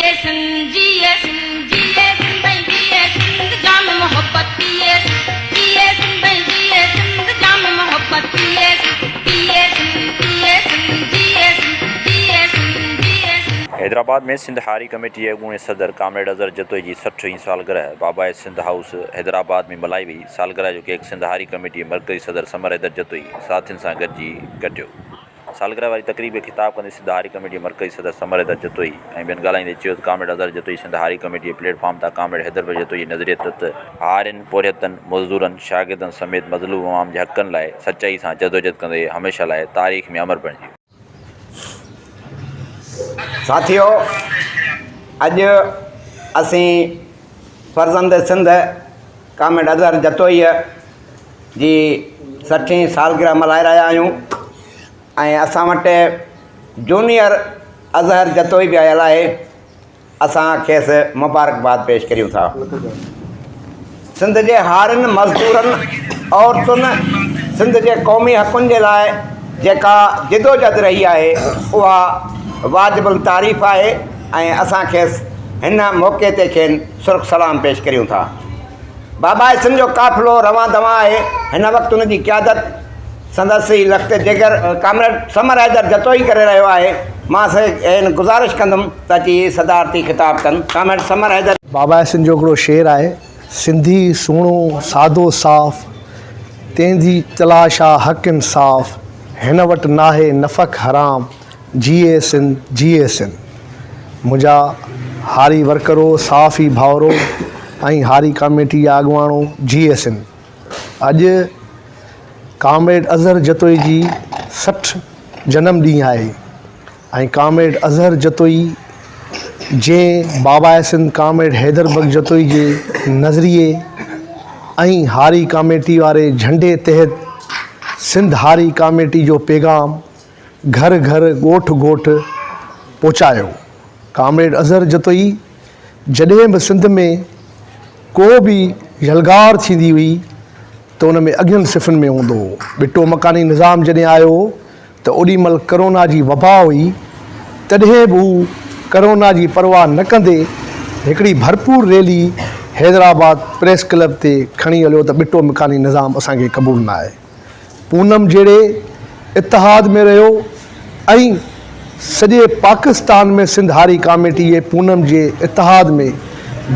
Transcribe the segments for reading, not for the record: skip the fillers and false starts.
हैदराबाद में सिंध हारी कमेटी के अॻूणे सदर कामरेड अज़हर जतोई जी 60वीं सालगिरह बाबा सिंध हाउस हैदराबाद में मल्हाई वई। सालगिरह जो केक सिंध हारी कमेटी मरकज़ी सदर समर हैदर जतोई साथियुनि सां गॾिजी कटियो। सालगिरह वारी तकरीब में खिताब कंदे सिंध हारी कमेटी मरकज़ी सदर समर हैदर जतोई ऐं ॿियनि ॻाल्हाईंदे चयो त कामरेड अज़हर जतोई सिंध हारी कमेटी प्लेटफॉर्म तां कामरेड हैदर जतोई जी नज़रियत त हारियुनि पोरियतनि मज़दूरनि शागिर्दनि समेत मज़लूम अवाम जे हक़नि लाइ सचाई सां जदोजहद कंदे हमेशह लाइ तारीख़ में अमर बणिजी। साथियों, अज असी फर्जंद सिंध कामरेड अज़हर जतोई जी 60वीं सालगिरह मल्हाए रहा आहियूं ऐं असां वटि जूनियर अज़हर जतोई भी आयल आहे। असां खेसि मुबारकबाद पेश करियूं था। सिंध जे हारियुनि मज़दूरनि औरतुनि सिंध जे क़ौमी हक़ुनि जे लाइ जेका जिदोजहद रही आहे उहा वाजिबुल तारीफ़ आहे ऐं असां खेसि हिन मौक़े ते खेनि सुर्ख़ सलाम पेश करियूं था। बाबा सिंध जो काफ़िलो रवां दवां आहे। हिन वक़्तु उन जी क़यादत संदसि लख़्त जिगर कामरेड समर हैदर जतोई करे रहियो आहे। मां गुज़ारिश कंदुमि त अची सदारती ख़िताब कनि। कामरेड समर हैदर। बाबा सिंध जो हिकिड़ो शेर आहे, सिंधी सुहिणो सादो साफ़ तंहिंजी तलाश आहे हक़ इंसाफ़, हिन वटि नाहे नफ़क़ हराम, जिए सिंध जिए सिंध। मुंहिंजा हारी वर्करो साफ़ी भाउरो ऐं हारी कमेटी जा अॻुवाणो जिए सिंध। अॼु कामरेड अज़हर जतोई जी 60 जनम ॾींहुं आहे ऐं कामरेड अज़हर जतोई जंहिं बाबा सिंध कामरेड हैदर बग जतोई जे नज़रिए ऐं हारी कमेटी वारे झंडे तहत सिंध हारी कमेटी जो पैगाम घर घर ॻोठ ॻोठ पहुचायो। कामरेड अज़हर जतोई जॾहिं बि सिंध में को बि यलगार थींदी हुई त उन में अॻियनि सिफ़ुनि में हूंदो हो। बिटो मकानी निज़ाम जॾहिं आयो त ओॾीमहिल करोना जी वबा हुई, तॾहिं बि हू करोना जी परवाह न कंदे हिकिड़ी भरपूर रैली हैदराबाद प्रेस क्लब ते खणी हलियो त बिटो मकानी निज़ाम असांखे क़बूल न आहे। पूनम जहिड़े इतिहाद में रहियो ऐं सॼे पाकिस्तान में सिंध हारी कमेटी जे पूनम जे इतिहाद में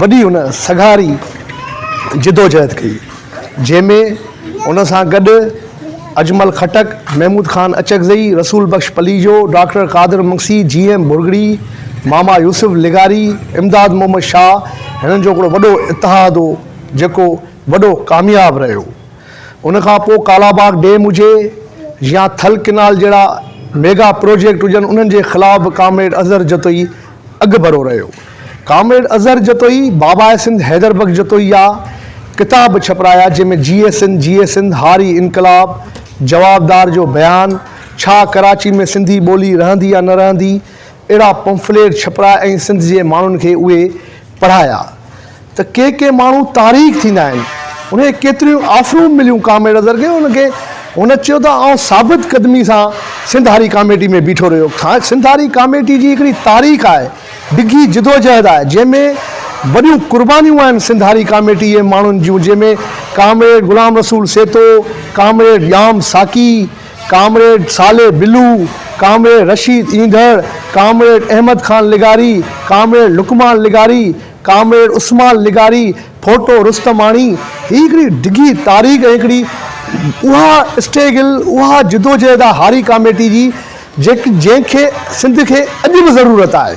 वॾी हुन सगारी जिदोजहद कई, जंहिंमें उन सां गॾु अजमल खटक, महमूद ख़ान अचकज़ई, रसूल बख्श पलीजो, डॉक्टर कादिर मुंशी, GM बुरगड़ी, मामा यूसुफ लिगारी, इमदाद मोहम्मद शाह, हिननि जो हिकिड़ो वॾो इतिहाद हो जेको वॾो कामयाबु रहियो। उन खां पोइ कालाबाग डैम हुजे या थल किनाल जहिड़ा मेगा प्रोजेक्ट हुजनि, उन्हनि जे ख़िलाफ़ कामरेड अज़हर जतोई अॻुभरो रहियो। कामरेड अज़हर जतोई बाबा सिंध हैदर बग जतोई जा किताब छपराया, जंहिंमें जिए सिंध हारी इनकलाब, जवाबदार जो बयान, छा कराची में सिंधी ॿोली रहंदी या न रहंदी, अहिड़ा पंफलेट छपराया ऐं सिंध जे माण्हुनि खे उहे पढ़ाया। त के माण्हू तारीख़ थींदा आहिनि, उन केतिरियूं ऑफरूं मिलियूं कामरेड अज़हर खे। उनखे हुन चयो त आउं साबित क़दमी सां सिंध हारी कमेटी में बीठो रहियो। सिंध हारी कमेटी जी हिकिड़ी तारीख़ आहे, डिघी जिदोजहद आहे, जंहिंमें वॾियूं कुर्बानियूं आहिनि सिंध हारी कमेटी जे माण्हुनि जूं, जंहिंमें कामरेड गुलाम रसूल सेतो, कामरेड याम साकी, कामरेड साले बिलू, कामरेड रशीद ईंदड़, कामरेड अहमद ख़ान लिगारी, कामरेड लुकमान लिगारी, कामरेड उस्मान लिगारी, फोटो रुस्तमाणी। ही हिकिड़ी डिघी तारीख़ ऐं हिकिड़ी उहा स्ट्रगल, उहा जिदोजहद आहे हारी कमेटी जी, जंहिंखे सिंध खे अॼु बि ज़रूरत आहे।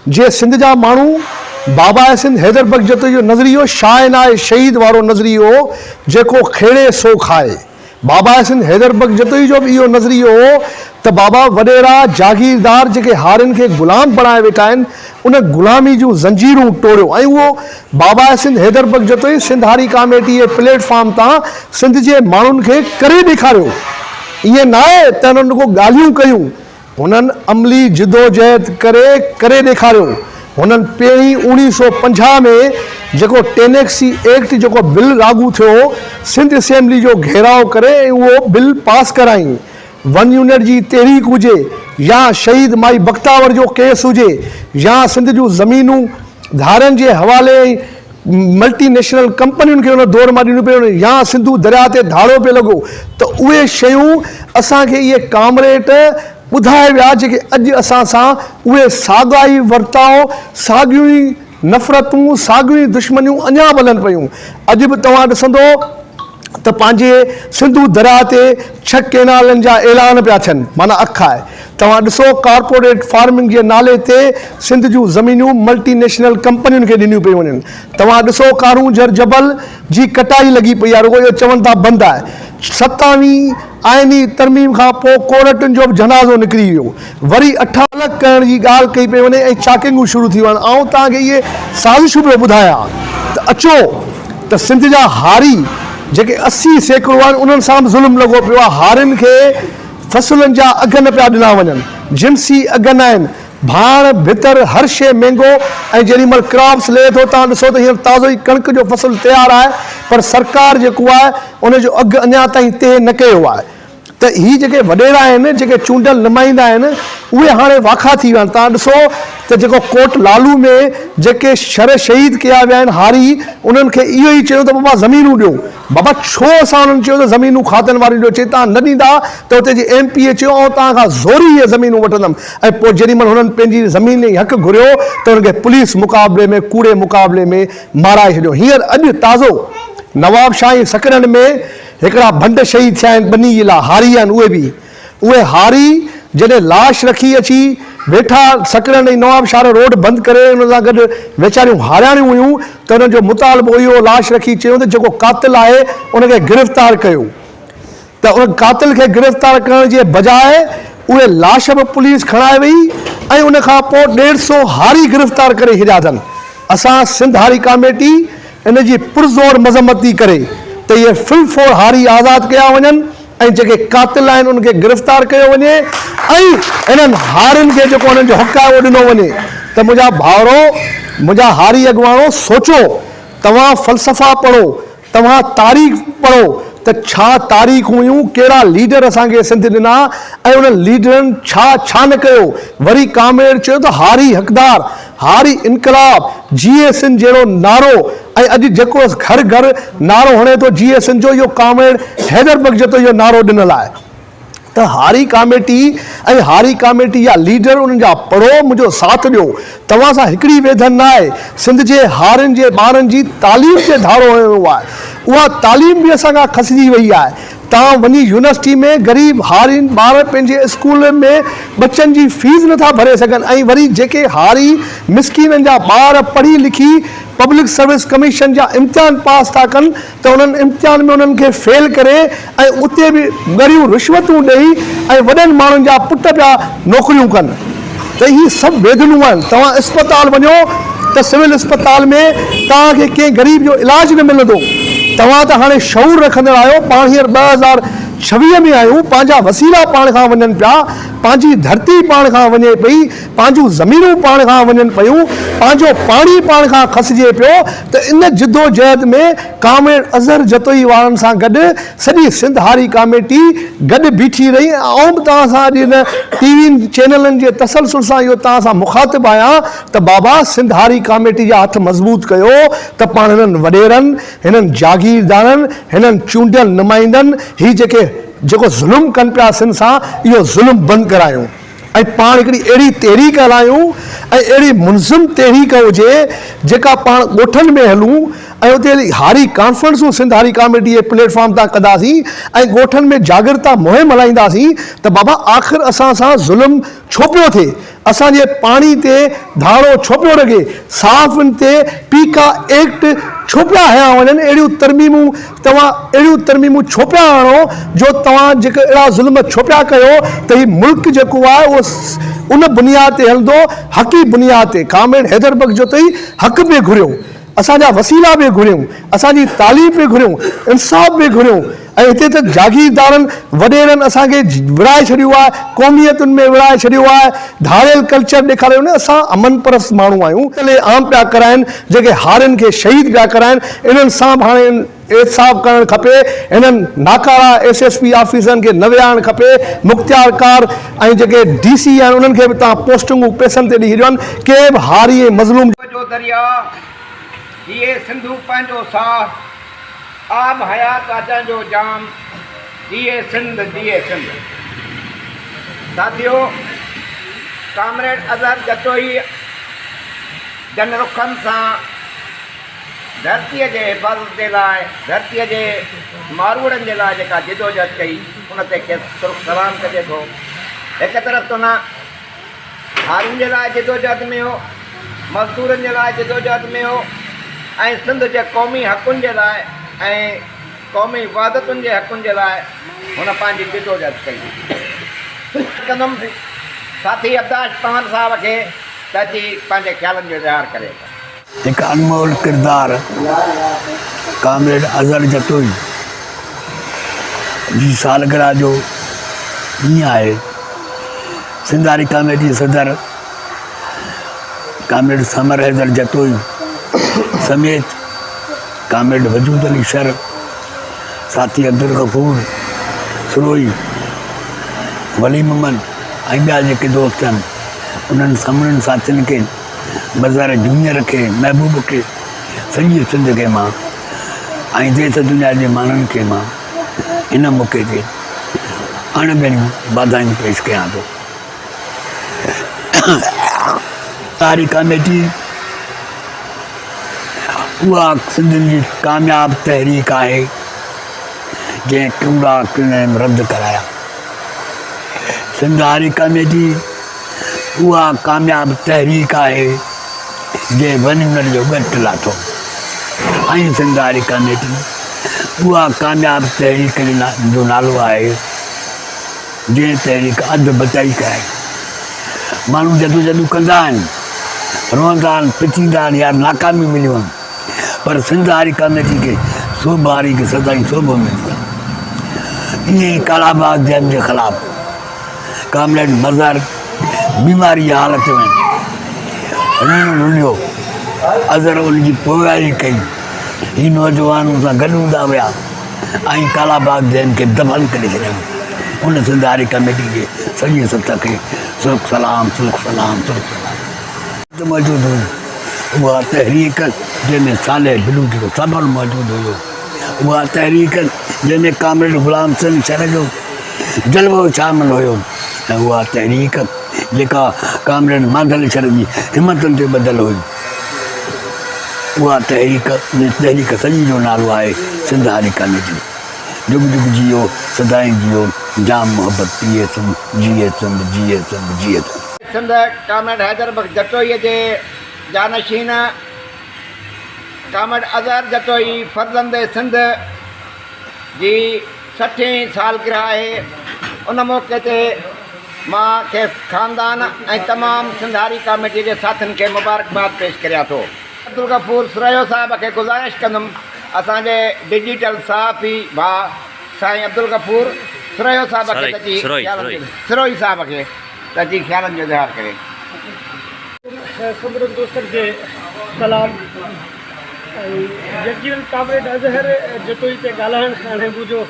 जे सिंध जा माण्हू बाबा सिंध हैदर बग जतोई जो नज़रियो शाइन आहे, शहीद वारो नज़रियो जेको खेड़े सो खाए। बाबा सिंध हैदर बग जतोई जो बि इहो नज़रियो हो त बाबा वॾेरा जागीरदार जेके हारियुनि खे ग़ुलाम बणाए वेठा आहिनि, उन ग़ुलामी जूं ज़ंजीरूं टोड़ियो ऐं उहो बाबा सिंध हैदर बग जतोई सिंध हारी कमेटी जे प्लेटफॉर्म तां सिंध जे माण्हुनि खे करे ॾेखारियो। ईअं न आहे त उन्हनि को ॻाल्हियूं कयूं, हुननि अमली जिदोजहद करे ॾेखारियो। हुननि पहिरीं 1950 में जेको 10X एक्ट जेको बिल लागू थियो, सिंध असेंबली जो घेराव करे उहो बिल पास कराई। 1 यूनिट जी तहरीक हुजे, या शहीद माई बख्तावर जो केस हुजे या सिंध जूं ज़मीनूं धारनि जे हवाले मल्टीनेशनल कंपनियुनि खे उन दौर मां ॾिनियूं पियूं या सिंधु दरिया ते धाड़ो पियो लॻो त उहे शयूं असांखे इहे कामरेड ॿुधाए विया जेके अॼु असां सां उहे साॻाई वर्ताव साॻियूं ई नफ़रतूं साॻियूं ई दुश्मनियूं अञा बि हलनि पियूं। अॼु बि तव्हां ॾिसंदो त पंहिंजे सिंधु दरिया ते 6 केनालनि जा ऐलान पिया थियनि, माना अख आहे। तव्हां ॾिसो कॉर्पोरेट फार्मिंग जे नाले ते सिंध जूं ज़मीनूं मल्टीनेशनल कंपनियुनि खे ॾिनियूं पियूं वञनि। तव्हां ॾिसो कारूंझर जबल जी कटाई लॻी पई आहे, रुॻो इहो चवनि था बंदि आहे। 27वीं आइनी तरमीम खां पोइ कोर्टुनि जो बि जनाज़ो निकिरी वियो, वरी 8 अलॻि करण जी ॻाल्हि कई पई वञे ऐं चाकिंगूं शुरू थी वञनि। ऐं तव्हांखे इहे साज़िशूं पियो ॿुधायां त अचो त सिंध जा हारी जेके 80 सैकड़ो आहिनि उन्हनि सां बि ज़ुल्म लॻो पियो आहे। हारियुनि खे फसलुनि जा अघ न पिया ॾिना वञनि, जिन्सी अघ न आहिनि, भाण भितर हर शइ महांगो। ऐं जेॾी महिल क्रॉप्स लहे थो तव्हां ॾिसो त हींअर ताज़ो ई कणिक जो फसल तयारु आहे, पर सरकार जेको आहे उनजो अघु अञा ताईं तइ न कयो आहे। त ही जेके वॾेरा आहिनि, जेके चूंडियल नुमाइंदा आहिनि, उहे हाणे वाखा थी विया आहिनि। तव्हां ॾिसो त जेको कोट लालू में जेके शर शहीद कया विया आहिनि हारी, उन्हनि खे इहो ई चयो त बाबा ज़मीनूं ॾियो। बाबा छो असां उन्हनि चयो त ज़मीनूं खातनि वारियुनि ॾियो? चई तव्हां न ॾींदा त हुते जी MP चयो ऐं तव्हां खां ज़ोरी इहे ज़मीनूं वठंदुमि। ऐं पोइ जेॾी महिल हुननि पंहिंजी ज़मीन जी हक़ घुरियो त हुनखे पुलिस मुक़ाबले में कूड़े मुक़ाबले में माराए छॾियो। हींअर अॼु ताज़ो नवाबशाही सकरनि में हिकिड़ा भंड शहीद थिया आहिनि, ॿनी जिला हारी आहिनि। उहे हारी जॾहिं लाश रखी अची वेठा सकरनि ऐं नवाबशाह रोड बंदि करे उन सां गॾु वेचारियूं हारियाणियूं हुयूं त हुननि जो मुतालबो इहो लाश रखी चयो त जेको कातिल आहे उनखे गिरफ़्तार कयो। त उन कातिल खे गिरफ़्तार करण जे बजाए उहे लाश बि पुलिस खणाए वई ऐं उन खां पोइ 150 हारी गिरफ़्तार करे छॾिया अथनि। असां सिंध हारी कमेटी इन जी पुरज़ोर मज़म्मती करे त इहे फिलफोर हारी आज़ादु कया वञनि ऐं जेके कातिल आहिनि उनखे गिरफ़्तार कयो वञे ऐं इन्हनि हारियुनि खे जेको उन्हनि जो हक़ आहे उहो ॾिनो वञे। त मुंहिंजा भाउरो, मुंहिंजा हारी अॻुवाणो, सोचो, तव्हां फ़लसफ़ा पढ़ो, तव्हां तारीख़ पढ़ो त छा तारीख़ हुयूं, कहिड़ा लीडर असांखे सिंध ॾिना ऐं उन्हनि लीडरनि छा न कयो। वरी कामेर चयो त हारी हक़दार, हारी इनकलाब, GSN जहिड़ो नारो, ऐं अॼु जेको घर घर नारो हणे थो GSN जो, इहो कामेर हैदर बग़्त इहो नारो ॾिनल आहे। त हारी कमेटी ऐं हारी कमेटी जा लीडर उन्हनि जा पढ़ो, मुंहिंजो साथ ॾियो। तव्हां सां हिकिड़ी वेधन न आहे। सिंध जे हारियुनि जे ॿारनि जी तालीम ते धारो हणियो आहे, उहा तालीम बि असां खां खसिजी वई आहे। तव्हां वञी यूनिवर्सिटी में ग़रीब हारियुनि ॿार पंहिंजे स्कूल में बच्चनि जी फीस नथा भरे सघनि, ऐं वरी जेके हारी मिसकीननि जा ॿार पढ़ी लिखी पब्लिक सर्विस कमीशन जा इम्तिहान पास था कनि त उन्हनि इम्तिहान में उन्हनि खे फेल करे ऐं उते बि ॻरियूं रिश्वतूं ॾेई ऐं वॾनि माण्हुनि जा पुट पिया नौकरियूं कनि। त इहे सभु वेदनूं आहिनि। तव्हां अस्पताल वञो त सिविल अस्पताल में तव्हांखे कंहिं ग़रीब जो इलाजु न मिलंदो। तव्हां त हाणे शऊर रखंदड़ आहियो, पाण हींअर 2026 में आहियूं, पंहिंजा वसीला पाण खां वञनि पिया, पंहिंजी धरती पाण खां वञे पई, पंहिंजूं ज़मीनूं पाण खां वञनि पियूं, पंहिंजो पाणी पाण खां खसिजे पियो। त इन जिदोजहद में कामेर अज़हर जतोई वारनि सां गॾु सॼी सिंध हारी कमेटी गॾु बीठी रही। ऐं बि तव्हां सां अॼु इन TV चैनलनि जे तसलसल सां इहो तव्हां सां मुखातिबु आहियां त बाबा सिंध हारी कमेटी जा हथ मज़बूत कयो त पाण हिननि वॾेरनि, हिननि जागीरदारनि, हिननि चूंडियल नुमाइंदनि, ही जेको ज़ुल्म कनि पिया सिंध सां, इहो ज़ुल्म बंदि करायूं ऐं पाण हिकिड़ी अहिड़ी तहरीक हलायूं ऐं अहिड़ी मुनज़िम तहरीक हुजे जेका पाण ॻोठनि में हलूं ऐं उते हारी कॉन्फ्रेंसूं सिंध हारी कमेटी जे प्लेटफॉर्म तां कंदासीं ऐं ॻोठनि में जागृता मुहिम हलाईंदासीं त बाबा आख़िर असां सां ज़ुल्म छो पियो थिए, असांजे पाणी ते धाड़ो छो पियो लॻे, साफ़नि ते पीका एक्ट छो पिया हया वञनि, अहिड़ियूं तरमीमूं छो पिया आणो जो तव्हां जेके अहिड़ा ज़ुल्म छो पिया कयो त हीउ मुल्क जेको आहे उहो उन बुनियाद ते हलंदो, हक़ी बुनियाद ते। कामेर हैदर बग़्त जो तई हक़ बि घुरियो, असांजा वसीला बि घुरियूं, असांजी तालीम बि घुरियूं, इंसाफ़ बि घुरियूं ऐं हिते त जागीरदारनि वॾेरनि असांखे विड़ाए छॾियो आहे, क़ौमियतुनि में विड़ाए छॾियो आहे, धारियल कल्चर ॾेखारियो न। असां अमन परस्त माण्हू आहियूं, तले आम पिया कराइनि, जेके हारियुनि खे शहीद पिया कराइनि। इन्हनि सां बि हाणे इंसाफ़ करणु खपे। इन्हनि नाकारा SSP ऑफिसरनि खे न विहारणु खपे। मुख़्तियारकार ऐं जेके DC आहिनि उन्हनि खे बि तव्हां पोस्टिंगूं पैसनि ते ॾेई छॾियो आहिनि। के बि हारी ऐं मज़लूम जो दरिया जिए सिंधु पंहिंजो साह, आब हयात अजंजो जाम, जिए सिंध जिए सिंध। साथियो, कामरेड अज़हर जतोई जन रुखनि सां धरतीअ जे हिफ़ाज़त जे लाइ, धरतीअ जे मारूड़नि जे लाइ जेका जिदोजहद कई, उन ते खेसि सलाम कजे थो। हिकु तरफ़ तो न हारियुनि जे लाइ जिदोजहद में हो, मज़दूरनि जे लाइ जिदोजहद में हो, ऐं सिंध जे क़ौमी हक़ुनि जे लाइ ऐं क़ौमी इबादतुनि जे हक़ुनि जे लाइ हुन पंहिंजी जिदोजहद कई। कंदुमि साथी अब्दाश पवन साहब खे त अची पंहिंजे ख़्यालनि जो इज़हार करे। एक अनमोल किरदार कामरेड अज़हर जतोई जी सालगिरह जो ॾींहुं आहे। सिंधारी कमेटी सदर कामरेड समर हैदर जतोई समेत कामरेड वजूद अली शर, साथी अब्दुल गफूर सरोई, वली मोहम्मद ऐं ॿिया जेके दोस्त आहिनि, उन्हनि सभिनीनि साथियुनि खे, मज़ार जूनियर खे, महबूब खे, सॼी सिंध खे मां ऐं देश दुनिया जे माण्हुनि खे मां इन मौक़े ते अणॻणियूं वाधायूं पेश कयां थो। तारी कमेटी उहा सिंधियुनि जी कामयाब तहरीक आहे जंहिं कूड़ा क्लेम रद्द कराया। सिंधारी कमेटी उहा कामयाब तहरीक आहे जंहिं वनमर जो घटि लाथो। ऐं सिंधारी कमेटी उहा कामयाब तहरीक जो नालो आहे जंहिं तहरीक अधु बचाई कराई। माण्हू जदोजहदूं कंदा आहिनि, रहंदा आहिनि, पिचींदा आहिनि, यार नाकामी मिलियूं आहिनि, पर सिंधारी कमेटी खे सोभारी खे सदाई सोभो मिलियो आहे। ईअं ई कालाबाग जैम जे ख़िलाफ़ु कामरेड मज़हर बीमारी हालत में रण रुलियो, अज़हर उनजी पोयारी कई। ही नौजवानों सां गॾु हूंदा हुआ ऐं कालाबाग जैम खे दफ़न करे छॾियऊं। उन सिंधारी कमेटी जे सॼी सत खे सुख सलाम सुख सलाम सुख सलाम मौजूदु हुई। उहा तहरीक जंहिंमें सालेह बिलूची जो सबल मौजूदु हुयो, उहा तहरीक जंहिंमें कामरेड गुलाम सिंह शर जो जलवो शामिल हुयो, ऐं उहा तहरीक जेका कामरेड माधल शर जी हिमतुनि ते ॿधल हुई। उहा तहरीक सॼी जो नालो आहे सिंधारी कमेटी। जुग जुग जियो सदाई जियो, जाम मोहब्बत पिए सिंध, जिए सिंध जिए सिंध जिए सिंध। सिंध कामरेड हैदर बख्श जतोई जे जानशीन कामरेड अज़हर जतोई फर्ज़ंद सिंध जी 60वीं सालगिरह आहे। उन मौक़े ते मां खेसि ख़ानदान ऐं तमामु सिंधारी कमेटी जे साथियुनि खे मुबारकबाद पेश करियां थो। अब्दुल गफूर सरोई साहिब खे गुज़ारिश कंदुमि, असांजे डिजिटल सहाफ़ी भाउ साईं अब्दुल गफूर सरोई साहिब खे सरोई साहिब खे त अची ख़्यालनि जो इज़हार करे। सभिनी दोस्तनि खे सलाम। यकीनन कामरेड अज़हर जतोई ते ॻाल्हाइणु हाणे मुंहिंजो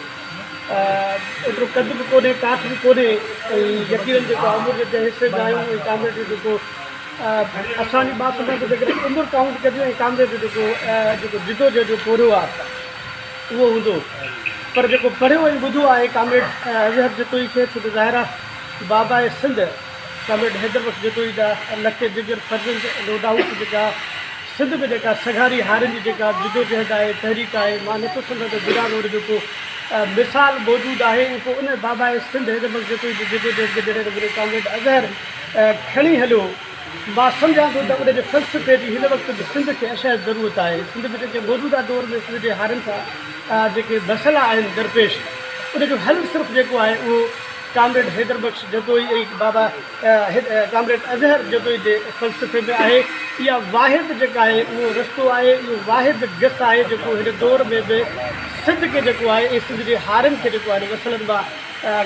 एतिरो कद बि कोन्हे, काठ बि कोन्हे। यकीनन जेको उमिरि जे हिसे में आहियूं ऐं कामरेड जेको असांजी ॿार सम्झो जेकॾहिं उमिरि काउंट कजे ऐं कामरेड जेको जिदोजहद जो कोरियो आहे उहो हूंदो, पर जेको पढ़ियो ऐं ॿुधो आहे कामरेड अज़हर जतोई खे, छो त ज़ाहिर आहे बाबा सिंध कामरेड हैदर बख्श जतोई जा लखे जिगर फर्ज़ंद, नो डाउट जेका सिंध में जेका सघारी हारियुनि जी जेका जिदोजहद आहे, तहरीक आहे, मां नथो सम्झां त बिना रोड जेको मिसाल मौजूदु आहे। पोइ उन बाबा सिंध हैदर बख्श जतोई जी जिदोजहद खे जॾहिं नमूने कामरेड अज़हर खणी हलियो, मां सम्झां थो त उनजे फ़लसफ़े जी हिन वक़्तु सिंध खे अशद ज़रूरत आहे। सिंध में जेके मौजूदा दौर में सिंध जे हारियुनि सां जेके मसइला आहिनि दरपेश, उनजो हल सिर्फ़ु जेको आहे उहो कामरेड हैदर बख्श जतोई ऐं बाबा कामरेड अज़हर जतोई जे फ़लसफ़े में आहे। इहा वाहिद जेका आहे उहो रस्तो आहे, इहो वाहिद गस आहे जेको हिन दौर में बि सिंध खे जेको आहे ऐं सिंध जे हारनि खे जेको आहे मसइलनि मां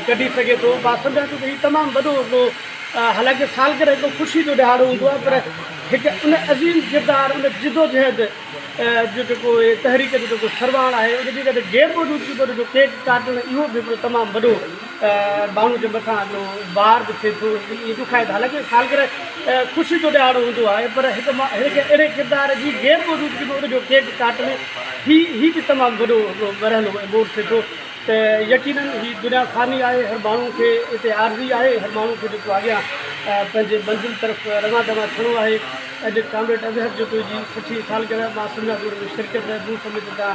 कढी सघे थो। मां सम्झां थो त हीउ तमामु वॾो हिकिड़ो हालांकि सालगिरह हिकिड़ो ख़ुशी जो ॾिहाड़ो हूंदो आहे, पर हिकु उन अज़ीम किरदारु, उन जिदोजहद जो जेको तहरीक जो जेको सरवाण आहे उनजी गॾु गैर मौजूदगी में जो केक काटणु, इहो बि हिकिड़ो तमामु वॾो माण्हू जे मथां जो वार बि थिए थो। इहो ॾुखाए थो, हालांकि सालगिरह ख़ुशी जो ॾिहाड़ो हूंदो आहे, पर हिकु हिनखे अहिड़े किरदार जी गैर मौजूदगी में उनजो केक काटणु ही बि तमामु वॾो बरहल मोड़ थिए थो। त यकीनन ही दुनिया फ़ानी आहे, हर माण्हू खे हिते आरज़ी आहे, हर माण्हू खे जेको अॻियां पंहिंजे मंज़िल तरफ़ रवां दवा थियणो आहे। अॼु कामरेड अज़हर जतोई जी 60 सालगिरह मां सम्झां थो में शिरकत मूं समेत तव्हां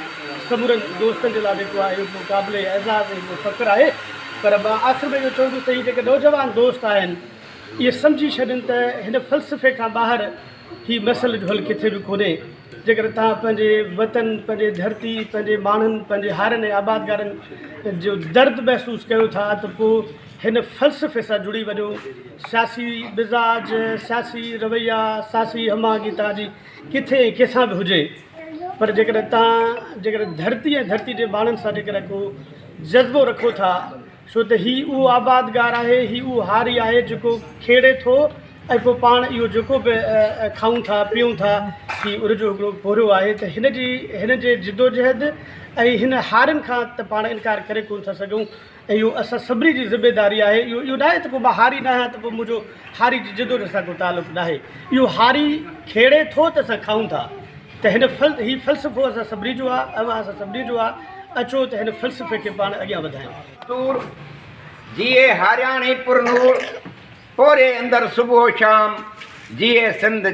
समूरनि दोस्तनि जे लाइ जेको आहे इहो क़ाबिल एज़ाज़ ऐं फ़ख़्रु आहे। पर मां आख़िर में इहो चवंदुसि त हीअ जेके नौजवान दोस्त आहिनि इहे सम्झी छॾनि त हिन फ़लसफ़े खां ॿाहिरि हीउ मसइले जो हल किथे बि कोन्हे। जेकर तव्हां पंहिंजे वतन, पंहिंजे धरती, पंहिंजे माण्हुनि, पंहिंजे हारनि ऐं आबादगारनि जो दर्द महसूसु कयो था त पोइ हिन फ़लसफ़े सां जुड़ी वञो। सियासी मिज़ाज, सियासी रवैया, सियासी हमागी तव्हांजी किथे कंहिंसां बि हुजे, पर जेकॾहिं तव्हां धरती ऐं धरती जे माण्हुनि सां जेकॾहिं को जज़्बो रखो था, छो त हीउ उहो आबादगार आहे, हीउ उहो हारी आहे जेको खेड़े थो ऐं पोइ पाण इहो जेको बि खाऊं था पीऊं था हीउ उनजो हिकिड़ो भोरियो आहे। त हिन जे जिदोजहद ऐं हिन हारनि खां त पाण इनकार करे कोन था सघूं, ऐं इहो असां सभिनी जी ज़िमेदारी आहे। इहो न आहे त पोइ मां हारी न आहियां त पोइ मुंहिंजो हारी जी जिदोजहद सां को तालुक़ु न आहे। इहो हारी खेड़े थो त असां खाऊं था, त हीउ फ़लसफ़ो असां सभिनी जो आहे, असां सभिनी जो आहे। अचो त हिन फ़लसफ़े खे पाण अॻियां वधायूं। तूर जिए हारियाणी पुरनूर पोरे अंदरि सुबुह शाम जिए सिंध।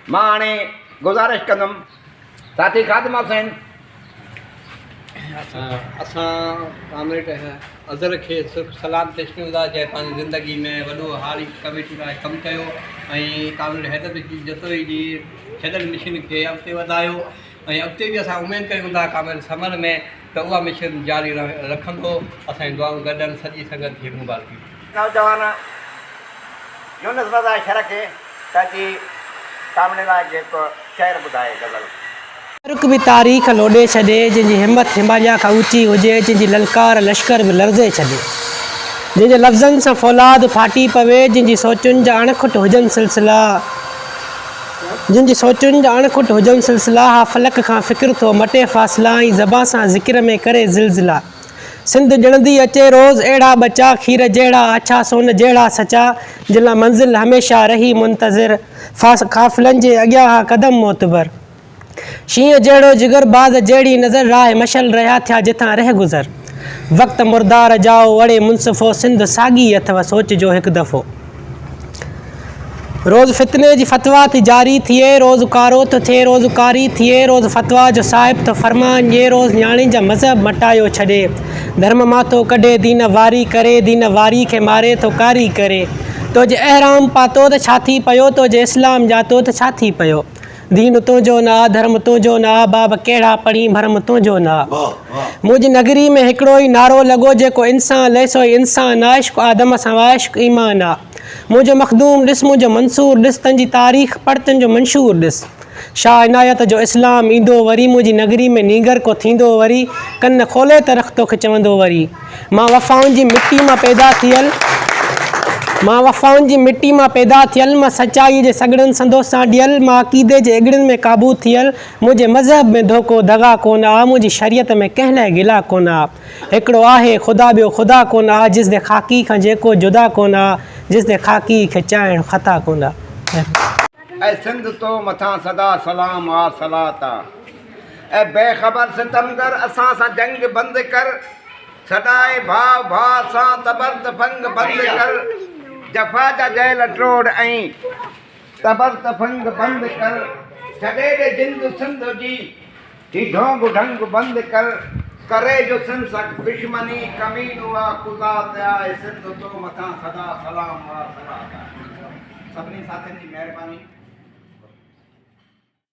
मां हाणे गुज़ारिश कंदुमि साथी ख़ातिमा हुसैन असां कामरेड अज़हर खे सिर्फ़ु सलाम पेश कयूं था जंहिं पंहिंजी ज़िंदगी में वॾो हारी कमेटी लाइ कमु कयो ऐं कामरेड हैदर जी जतोई जी छॾल मिशन खे अॻिते वधायो ऐं अॻिते बि असां उमेदु कयूं था कामरेड समर में त उहा मिशन जारी रखंदो। असांजी दुआऊं गॾनि सॼी संगत खे मुबारकी। नौजवान यूनुस रज़ा शरख ताकि सामने लाइ जेको शेर ॿुधाए गज़ल। तुर्क बि तारीख़ लोॾे छॾे, जंहिंजी हिमत हिमालय खां ऊची हुजे, जंहिंजी ललकार लश्कर बि लर्ज़े छॾे, जंहिंजे लफ़्ज़नि सां फ़ौलाद फाटी पवे, जंहिंजी सोचुनि जा अणखुट हुजनि सिलसिला, हा फलक खां फ़िक्र थो मटे फ़ासिला, ऐं ज़बां सां ज़िक्र में करे ज़िलज़िला। सिंध ॼणंदी अचे रोज़ अहिड़ा बचा, खीर जहिड़ा अछा सोन जहिड़ा सचा, जिन मंज़िल हमेशह रही मुंतज़िर, क़ाफ़िलनि जे अॻियां हा क़दम मोतबर। शींहं जहिड़ो जिगर बाज़ जहिड़ी नज़र, राह मशल रहिया थिया जिथां रह गुज़र। वक़्तु मुर्दार जाओ वड़े मुनसिफ़ो, सिंध साॻी अथव सोच जो हिकु दफ़ो। रोज़ फितने जी फतवा थी जारी थिए, रोज़ कारो थो थिए, रोज़ कारी थिए, रोज़ फतवा जो साहिब तो फरमान ॾिए, रोज़ न्याणी जा मज़हब मटायो छॾे, धर्म मां थो कढे दीन वारी करे, दीन वारी खे मारे थो कारी करे। तो जे अहराम पातो त छा थी पियो, तो जे इस्लाम जातो त छा थी पियो। दीन तुंहिंजो न आ, धर्म तुंहिंजो न आ, बाब कहिड़ा पढ़ी भरम तुंहिंजो न आ। मुंहिंजी नगरी में हिकिड़ो ई नारो लॻो, जेको इंसान लैसो इंसान आ, इश्क़ आदम सां वाइश्क़ ईमान आ। मुंहिंजो मखदूम ॾिस, मुंहिंजो मंसूर ॾिस, तंहिंजी तारीख़ पढ़, तुंहिंजो मंशूर ॾिस। शाह इनायत जो इस्लाम ईंदो वरी, मुंहिंजी नगरी में नीगर को थींदो वरी, कन खोले त रख तोखे चवंदो वरी। मां वफ़ाउनि जी मिटी मां पैदा थियल, मां सचाईअ जे सॻड़नि संदोसां ॾियल, मां अक़ीदे जे एगड़ियुनि में क़ाबू थियल। मुंहिंजे मज़हब में धोखो दगा कोन आ, मुंहिंजी शरीयत में कंहिं लाइ गिला कोन आ। हिकिड़ो आहे ख़ुदा, ॿियो ख़ुदा कोन आ, जिस दे ख़ाकी खां जेको जुदा कोन आ, जिस दे ख़ाकी खे चाइण ख़ता कोन आ। ऐं सिंध तो मथां सदा सलाम आ सलात आ। ऐं बेख़बर सितमगर असां सां जंग बंदि कर, सदाए भाउ सां तबर तफंग बंदि कर। जफ़ा जा जयल ट्रोड़ ऐं तबर तफंग बंदि कर, छॾे ॾे जिंद सिंध जी ही ढोंग ढंग बंदि कर। करे जो सिंध सां दुश्मनी कमीनो आ कुज़ात आ, सिंध तो मथां सदा सलाम आ सलात आ। सभिनी साथियुनि जी महिरबानी।